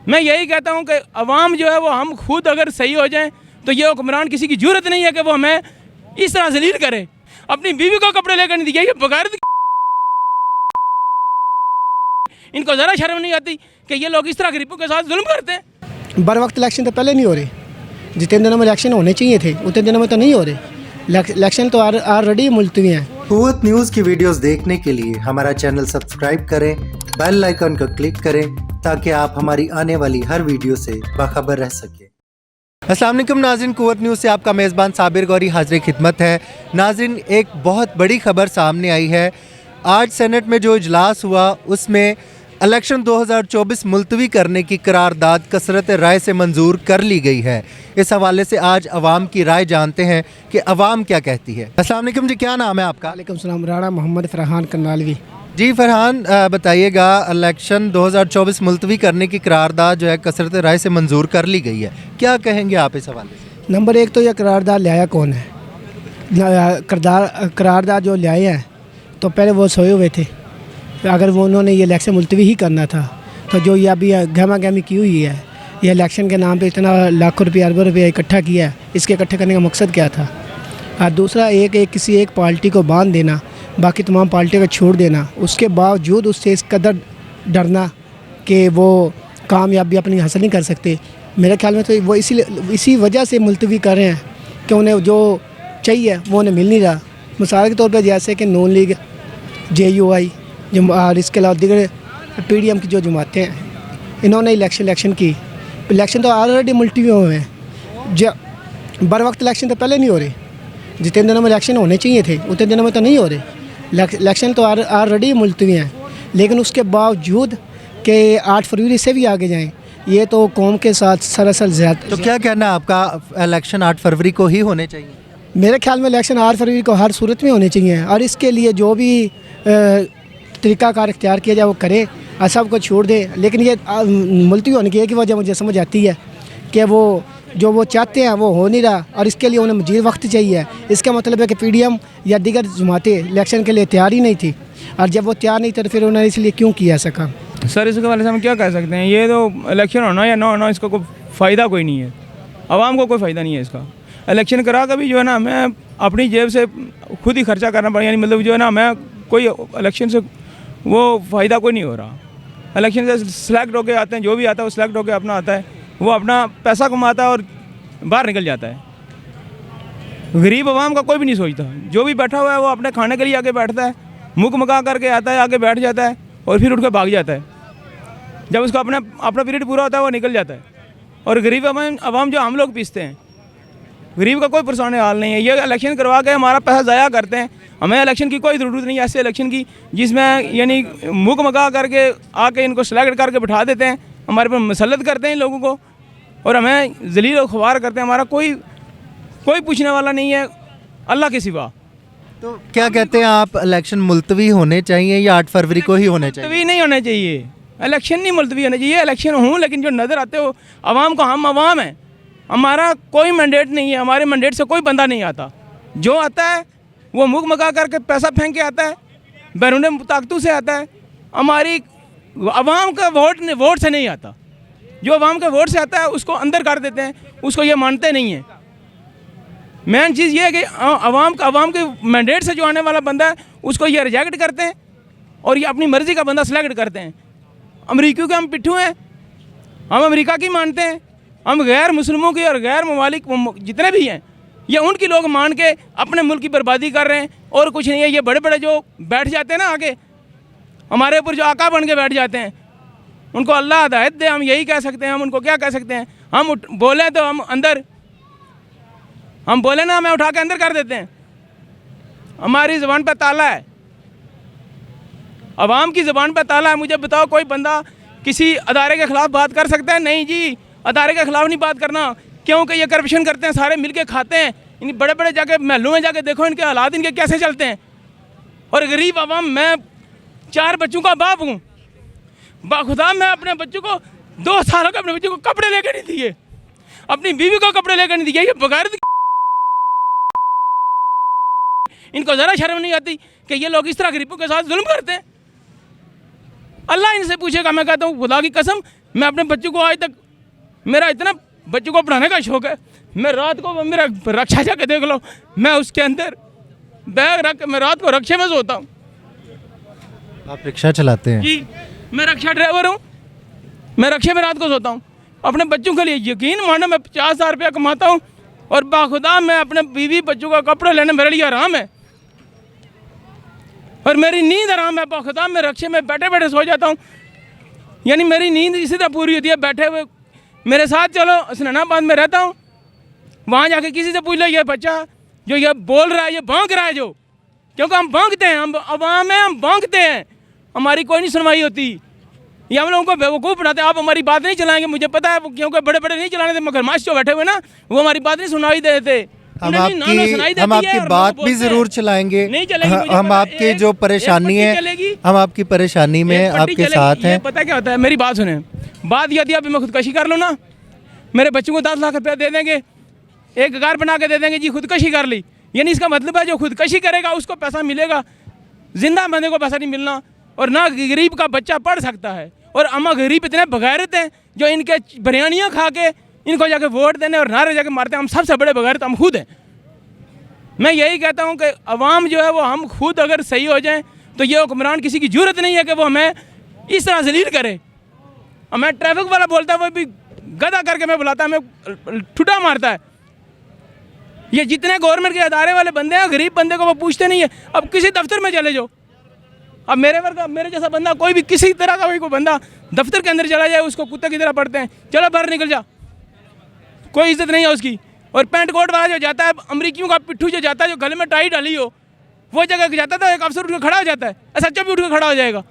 मैं यही कहता हूँ कि अवाम जो है वो हम खुद अगर सही हो जाएं तो ये हुक्मरान किसी की जरूरत नहीं है कि वो हमें इस तरह जलील करे। अपनी बीवी को कपड़े लेकर नहीं दिए, ये बगैर इनको ज़रा शर्म नहीं आती कि ये लोग इस तरह गरीबों के साथ जुल्म करते हैं। बर वक्त इलेक्शन तो पहले नहीं हो रहे, जितने दिनों में इलेक्शन होने चाहिए थे उतने दिनों में तो नहीं हो रहे। इलेक्शन तो ऑलरेडी मुलतवी हैं। कुव्वत न्यूज़ की वीडियोस देखने के लिए हमारा चैनल सब्सक्राइब करें, बेल आइकन को क्लिक करें ताकि आप हमारी आने वाली हर वीडियो से बाखबर रह सकें। अस्सलाम वालेकुम नाज़रीन, कुव्वत न्यूज़ से आपका मेज़बान साबिर गौरी हाज़िर खिदमत है। नाज़रीन, एक बहुत बड़ी खबर सामने आई है। आज सेनेट में जो इजलास हुआ उसमें इलेक्शन 2024 मुलतवी करने की करारदाद कसरत राय से मंजूर कर ली गई है। इस हवाले से आज अवाम की राय जानते हैं कि अवाम क्या कहती है। अस्सलाम वालेकुम जी, क्या नाम है आपका? वालेकुम सलाम, राणा मोहम्मद फरहान करनालवी। जी फरहान, बताइएगा, इलेक्शन 2024 मुलतवी करने की करारदाद जो है कसरत राय से मंजूर कर ली गई है, क्या कहेंगे आप इस हवाले से? नंबर एक तो यह करारदाद लाया कौन है? करारदाद जो लाए हैं तो पहले वो सोए हुए थे। अगर वो उन्होंने ये इलेक्शन मुलतवी ही करना था तो जो ये अभी गहमा गहमी की हुई है, ये इलेक्शन के नाम पे इतना लाखों रुपये अरबों रुपये इकट्ठा किया है, इसके इकट्ठे करने का मकसद क्या था? और दूसरा किसी एक पार्टी को बांध देना, बाकी तमाम पार्टियों को छोड़ देना, उसके बावजूद उससे इस कदर डरना कि वो कामयाबी अपनी हासिल नहीं कर सकते। मेरे ख्याल में तो वो इसी वजह से मुलतवी कर रहे हैं कि उन्हें जो चाहिए वो उन्हें मिल नहीं रहा। मिसाल के तौर पर जैसे कि नून लीग, JUI और इसके अलावा दीगर PDM की जो जमातें हैं, इन्होंने इलेक्शन की। इलेक्शन तो ऑलरेडी मुलतवी हुए हैं। बर वक्त इलेक्शन तो पहले नहीं हो रहे, जितने दिनों में इलेक्शन होने चाहिए थे उतने दिनों में तो नहीं हो रहे। इलेक्शन तो ऑलरेडी मुलतवी हैं, लेकिन उसके बावजूद कि 8 फरवरी से भी आगे जाएं, ये तो कौम के साथ सरासर ज़्यादा। तो क्या कहना है आपका, इलेक्शन 8 फरवरी को ही होने चाहिए? मेरे ख्याल में इलेक्शन 8 फरवरी को हर सूरत में होने चाहिए, और इसके लिए जो भी तरीक़ाकार इख्तियार किया जाए वो करे और सबको छोड़ दे। लेकिन ये मुलतवी होने की एक ही वजह मुझे समझ आती है कि वो जो वो चाहते हैं वो हो नहीं रहा, और इसके लिए उन्हें मज़ीद वक्त चाहिए। इसका मतलब है कि PDM या दीगर जमातें इलेक्शन के लिए तैयार ही नहीं थी, और जब वो तैयार नहीं थे तो फिर उन्होंने इसलिए क्यों किया सका? सर, इसके वाले से हम क्या कह सकते हैं? ये तो इलेक्शन होना या ना होना, इसका कोई फ़ायदा कोई नहीं है, आवाम को कोई फ़ायदा नहीं है इसका। इलेक्शन करा कभी जो है ना, हमें अपनी जेब से खुद ही खर्चा करना पड़ा, यानी मतलब जो है ना, हमें कोई इलेक्शन से वो फ़ायदा कोई नहीं हो रहा। इलेक्शन से सेलेक्ट होके आते हैं, जो भी आता है वो सेलेक्ट होके अपना आता है, वो अपना पैसा कमाता है और बाहर निकल जाता है। गरीब आवाम का कोई भी नहीं सोचता। जो भी बैठा हुआ है वो अपने खाने के लिए आके बैठता है, मुँह मका करके आता है, आके बैठ जाता है और फिर उठ के भाग जाता है। जब उसका अपना पीरियड पूरा होता है वो निकल जाता है। और गरीब आवाम जो हम लोग पीसते हैं, गरीब का कोई परेशानी हाल नहीं है। ये इलेक्शन करवा के हमारा पैसा ज़ाया करते हैं। हमें इलेक्शन की कोई ज़रूरत नहीं है, ऐसे इलेक्शन की जिसमें यानी मुँह मका करके आके इनको सेलेक्ट करके बिठा देते हैं, हमारे पर मसलत करते हैं इन लोगों को और हमें जलील और ख्वार करते हैं। हमारा कोई पूछने वाला नहीं है अल्लाह के सिवा। तो क्या कहते हैं आप, इलेक्शन मुलतवी होने चाहिए या 8 फरवरी को ही होने चाहिए? मुलतवी नहीं होने चाहिए, इलेक्शन नहीं मुलतवी होने चाहिए। इलेक्शन हूँ, लेकिन जो नज़र आते हो आवाम को, हम आवाम हैं, हमारा कोई मैंडेट नहीं है, हमारे मैंडेट से कोई बंदा नहीं आता। जो आता है वो मुँह मका करके पैसा फेंक के आता है, बैरून ताकतों से आता है। हमारी आवाम का वोट से नहीं आता। जो आवाम के वोट से आता है उसको अंदर कर देते हैं, उसको ये मानते नहीं हैं। मेन चीज़ ये है कि आवाम के मैंडेट से जो आने वाला बंदा है उसको ये रिजेक्ट करते हैं और ये अपनी मर्ज़ी का बंदा सेलेक्ट करते हैं। अमरीकियों के हम पिट्ठू हैं, हम अमेरिका की मानते हैं, हम गैर मुस्लिमों की और गैर ममालिक जितने भी हैं ये उनकी लोग मान के अपने मुल्क की बर्बादी कर रहे हैं और कुछ नहीं है। ये बड़े बड़े जो बैठ जाते हैं ना आगे, हमारे ऊपर जो आका बन के बैठ जाते हैं, उनको अल्लाह हिदायत दे, हम यही कह सकते हैं। हम उनको क्या कह सकते हैं? हम बोले तो हम बोले ना, हमें उठा के अंदर कर देते हैं। हमारी ज़बान पे ताला है, अवाम की ज़बान पे ताला है। मुझे बताओ, कोई बंदा किसी अदारे के ख़िलाफ़ बात कर सकता है? नहीं जी, अदारे के ख़िलाफ़ नहीं बात करना, क्योंकि ये करप्शन करते हैं, सारे मिल के खाते हैं। इन बड़े बड़े जाके महलों में जाके देखो इनके हालात, इनके कैसे चलते हैं। और गरीब आवाम, मैं 4 बच्चों का बाप हूँ, बाखुदा मैं अपने बच्चों को 2 सालों के अपने बच्चों को कपड़े लेकर नहीं दिए, अपनी बीवी को कपड़े लेकर नहीं दिए। ये बगैर इनको ज़रा शर्म नहीं आती कि ये लोग इस तरह गरीबों के साथ जुल्म करते हैं। अल्लाह इनसे पूछेगा। मैं कहता हूँ खुदा की कसम, मैं अपने बच्चों को आज तक, मेरा इतना बच्चों को पढ़ाने का शौक़ है, मैं रात को मेरा रक्षा जाके देख लो, मैं उसके अंदर बैग रख के मैं रात को रक्षे में सोता हूँ। आप रिक्शा चलाते हैं? जी, मैं रक्षा ड्राइवर हूँ, मैं रक्षे में रात को सोता हूँ। अपने बच्चों के लिए यकीन मानो, मैं 50,000 रुपया कमाता हूँ और बाखुदा मैं अपने बीवी बच्चों का कपड़े लेने मेरे लिए आराम है और मेरी नींद आराम है। बाखुदा मैं रक्षे में बैठे बैठे सो जाता हूँ, यानी मेरी नींद इसी तरह पूरी होती है। बैठे हुए मेरे साथ चलो, हसनैनाबाद में रहता हूँ, वहाँ जाके किसी से पूछ लो, ये बच्चा जो ये बोल रहा है, ये भौंक रहा है जो, क्योंकि हम भौंकते हैं, हम अवाम में हम भौंकते हैं, हमारी कोई नहीं सुनवाई होती। ये हम लोगों को बेवकूफ़ बनाते हैं। आप हमारी बात नहीं चलाएंगे, मुझे पता है, क्योंकि बड़े बड़े नहीं चलाने थे, मगरमच्छ जो बैठे हुए ना, वो हमारी बात नहीं सुनाई देते। हम आपकी बात भी जरूर चलाएंगे। हम आपकी जो परेशानी है, हम आपकी परेशानी में आपके साथ हैं। पता क्या होता है, मेरी बात सुने, बात यदि अभी मैं खुदकशी कर लूँ ना, मेरे बच्चों को 10 लाख रुपया दे देंगे, एक घर बना के दे देंगे, जी खुदकशी कर ली, यानी इसका मतलब है जो खुदकशी करेगा उसको पैसा मिलेगा, जिंदा बंदे को पैसा नहीं मिलना। और ना गरीब का बच्चा पढ़ सकता है। और अम्मा गरीब इतने बगैरत हैं जो इनके बिरयानियाँ खा के इनको जाके वोट देने और नारे जाके मारते हैं। हम सबसे बड़े बगैरत हम खुद हैं। मैं यही कहता हूँ कि अवाम जो है वो हम खुद अगर सही हो जाएं तो ये हुक्मरान किसी की जरूरत नहीं है कि वो हमें इस तरह जलील करे। और मैं ट्रैफिक वाला बोलता है, वो भी गधा करके मैं बुलाता है, हमें ठुटा मारता है। ये जितने गवर्नमेंट के अदारे वाले बंदे हैं, गरीब बंदे को वो पूछते नहीं है। अब किसी दफ्तर में चले जाओ, अब मेरे जैसा बंदा कोई भी किसी तरह का कोई बंदा दफ्तर के अंदर चला जाए, उसको कुत्ते की तरह पढ़ते हैं, चलो बाहर निकल जा, कोई इज्जत नहीं है उसकी। और पैंट कोट वाला जो जाता है, अमरीकियों का पिट्ठू जो जाता है, जो गले में टाई डाली हो, वो जगह जाता था, एक अफसर उठ के खड़ा हो जाता है, सच्चा भी उठ के खड़ा हो जाएगा।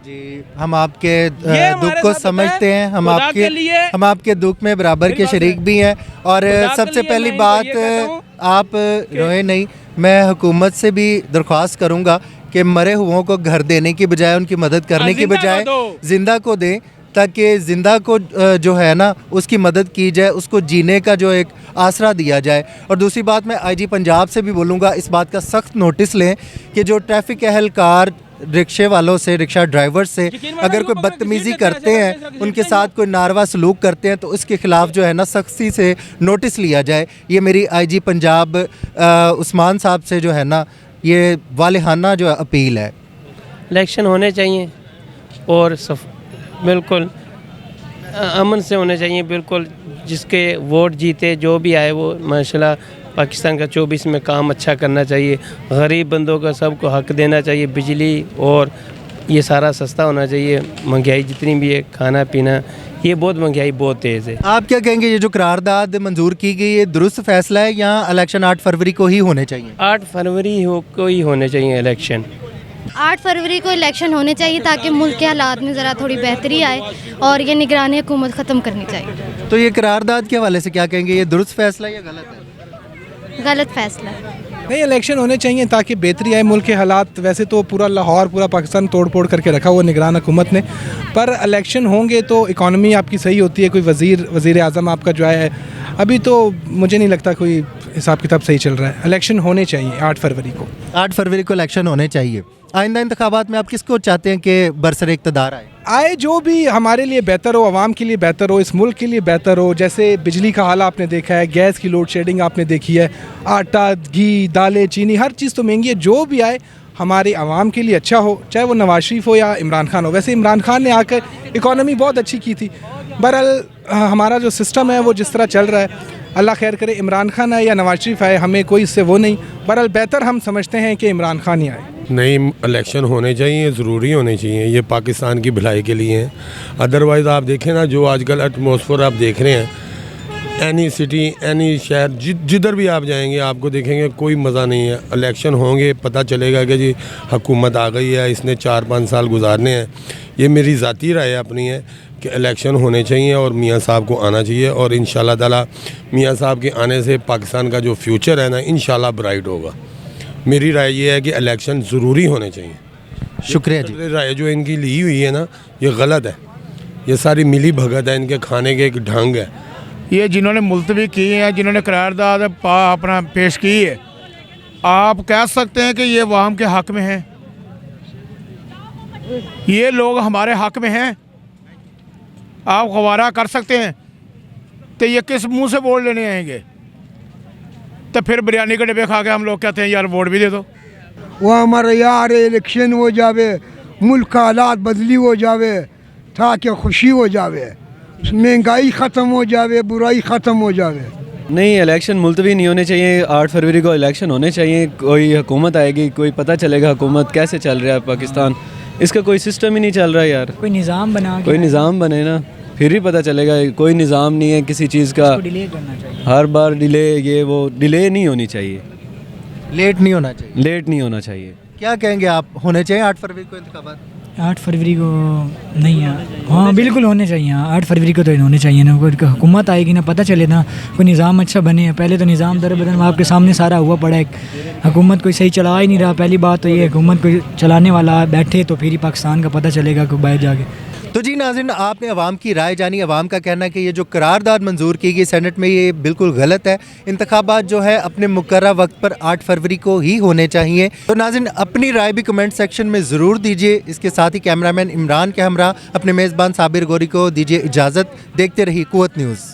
जी, हम आपके दुख को समझते हैं, हम आपके दुख में बराबर के शरीक भी हैं। और सबसे पहली बात, आप रोए नहीं, मैं हुकूमत से भी दरख्वास्त करूंगा कि मरे हुओं को घर देने की बजाय, उनकी मदद करने की बजाय जिंदा को दें, ताकि जिंदा को जो है ना उसकी मदद की जाए, उसको जीने का जो एक आसरा दिया जाए। और दूसरी बात, मैं आईजी पंजाब से भी बोलूँगा, इस बात का सख्त नोटिस लें कि जो ट्रैफिक एहलकार रिक्शे वालों से, रिक्शा ड्राइवर से अगर कोई बदतमीज़ी करते हैं, उनके साथ कोई नारवा सलूक करते हैं, तो इसके ख़िलाफ़ जो है ना सख्ती से नोटिस लिया जाए। ये मेरी आईजी पंजाब उस्मान साहब से जो है ना ये वालिहाना जो अपील है। इलेक्शन होने चाहिए और बिल्कुल अमन से होने चाहिए, बिल्कुल जिसके वोट जीते जो भी आए वो माशाल्लाह पाकिस्तान का 24 में काम अच्छा करना चाहिए। गरीब बंदों का सबको हक देना चाहिए, बिजली और ये सारा सस्ता होना चाहिए। महंगाई जितनी भी है, खाना पीना, ये बहुत महंगाई बहुत तेज़ है। आप क्या कहेंगे, ये जो करारदाद मंजूर की गई है दुरुस्त फैसला है या इलेक्शन 8 फरवरी को ही होने चाहिए? 8 फरवरी को ही होने चाहिए इलेक्शन। 8 फरवरी को इलेक्शन होने चाहिए ताकि मुल्क के हालात में ज़रा थोड़ी बेहतरी आए और ये निगरानी हुकूमत ख़त्म करनी चाहिए। तो ये करारदाद के हवाले से क्या कहेंगे, ये दुरुस्त फैसला या गलत है? गलत फैसला। नहीं, इलेक्शन होने चाहिए ताकि बेहतरी आए मुल्क के हालात। वैसे तो पूरा लाहौर, पूरा पाकिस्तान तोड़ फोड़ करके रखा हुआ निगरान हुकूमत ने, पर इलेक्शन होंगे तो इकॉनमी आपकी सही होती है। कोई वज़ीर आज़म आपका जो है, अभी तो मुझे नहीं लगता कोई हिसाब किताब सही चल रहा है। इलेक्शन होने चाहिए 8 फरवरी को। 8 फरवरी को इलेक्शन होने चाहिए। आइंदा इंतखाबात में आप किसको चाहते हैं कि बरसरे इक़्तिदार आए? जो भी हमारे लिए बेहतर हो, आवाम के लिए बेहतर हो, इस मुल्क के लिए बेहतर हो। जैसे बिजली का हाल आपने देखा है, गैस की लोड शेडिंग आपने देखी है, आटा, घी, दालें, चीनी, हर चीज़ तो महंगी है। जो भी आए हमारे आवाम के लिए अच्छा हो, चाहे वो नवाज शरीफ हो या इमरान खान हो। वैसे इमरान खान ने आकर इकॉनमी बहुत अच्छी की थी। बहरहाल हमारा जो सिस्टम है वो जिस तरह चल रहा है, अल्लाह खैर करे, इमरान खान आए या नवाज शरीफ आए, हमें कोई इससे वो नहीं। बहरहाल बेहतर हम समझते हैं कि इमरान खान ही आए। नहीं, इलेक्शन होने चाहिए, ज़रूरी होने चाहिए, ये पाकिस्तान की भलाई के लिए हैं। अदरवाइज़ आप देखें ना, जो आजकल एटमॉस्फेयर आप देख रहे हैं, एनी सिटी, एनी शहर, जिधर भी आप जाएंगे आपको देखेंगे कोई मज़ा नहीं है। इलेक्शन होंगे, पता चलेगा कि जी हुकूमत आ गई है, इसने 4-5 साल गुजारने हैं। ये मेरी ज़ाती राय अपनी है कि इलेक्शन होने चाहिए और मियाँ साहब को आना चाहिए। और इंशाल्लाह ताला मियाँ साहब के आने से पाकिस्तान का जो फ्यूचर है ना, इंशाल्लाह ब्राइट होगा। मेरी राय ये है कि इलेक्शन ज़रूरी होने चाहिए। शुक्रिया जी। राय जो इनकी ली हुई है ना, ये गलत है, ये सारी मिली भगत है, इनके खाने के एक ढंग है। ये जिन्होंने मुलतवी की है, जिन्होंने करारदाद अपना पेश की है, आप कह सकते हैं कि ये अवाम के हक़ में हैं? ये लोग हमारे हक़ में हैं? आप गवारा कर सकते हैं? तो ये किस मुंह से वोट लेने आएंगे? तो फिर बिरयानी के डब्बे खा के हम लोग कहते हैं यार वोट भी दे दो। वो हमारा यार इलेक्शन हो जावे, मुल्क का हालात बदली हो जावे, ताकि खुशी हो जावे, महंगाई ख़त्म हो जावे, बुराई ख़त्म हो जावे। नहीं, इलेक्शन मुलतवी नहीं होने चाहिए। 8 फरवरी को इलेक्शन होने चाहिए। कोई हुकूमत आएगी, कोई पता चलेगा हुकूमत कैसे चल रहा है पाकिस्तान। इसका कोई सिस्टम ही नहीं चल रहा यार। कोई निज़ाम कोई निज़ाम बने ना, फिर ही पता चलेगा। कोई निज़ाम नहीं है किसी चीज़ का। डिले करना चाहिए। हर बार डिले, ये वो डिले नहीं होनी चाहिए, लेट नहीं होना चाहिए। लेट नहीं होना चाहिए। क्या कहेंगे आप, होने चाहिए 8 फरवरी को इंतखाबात? 8 फरवरी को नहीं है, हाँ बिल्कुल होने चाहिए। 8 फरवरी को तो होने चाहिए ना। कोई हुकूमत आएगी ना, पता चले ना, कोई निज़ाम अच्छा बने। पहले तो निज़ाम दर बदर आपके सामने सारा हुआ पड़ा है। हुकूमत कोई सही चला ही नहीं रहा। पहली बात तो ये, हुकूमत कोई चलाने वाला बैठे तो फिर ही पाकिस्तान का पता चलेगा कि बाहर जाके। तो जी नाज़रीन, आपने अवाम की राय जानी। अवाम का कहना है कि ये जो करारदाद मंजूर की गई सेनेट में, ये बिल्कुल गलत है। इंतखाबात जो है अपने मुकर्रर वक्त पर 8 फरवरी को ही होने चाहिए। तो नाज़रीन, अपनी राय भी कमेंट सेक्शन में ज़रूर दीजिए। इसके साथ ही कैमरामैन इमरान के हमरा अपने मेज़बान साबिर गोरी को दीजिए इजाज़त। देखते रहिए कुव्वत न्यूज़।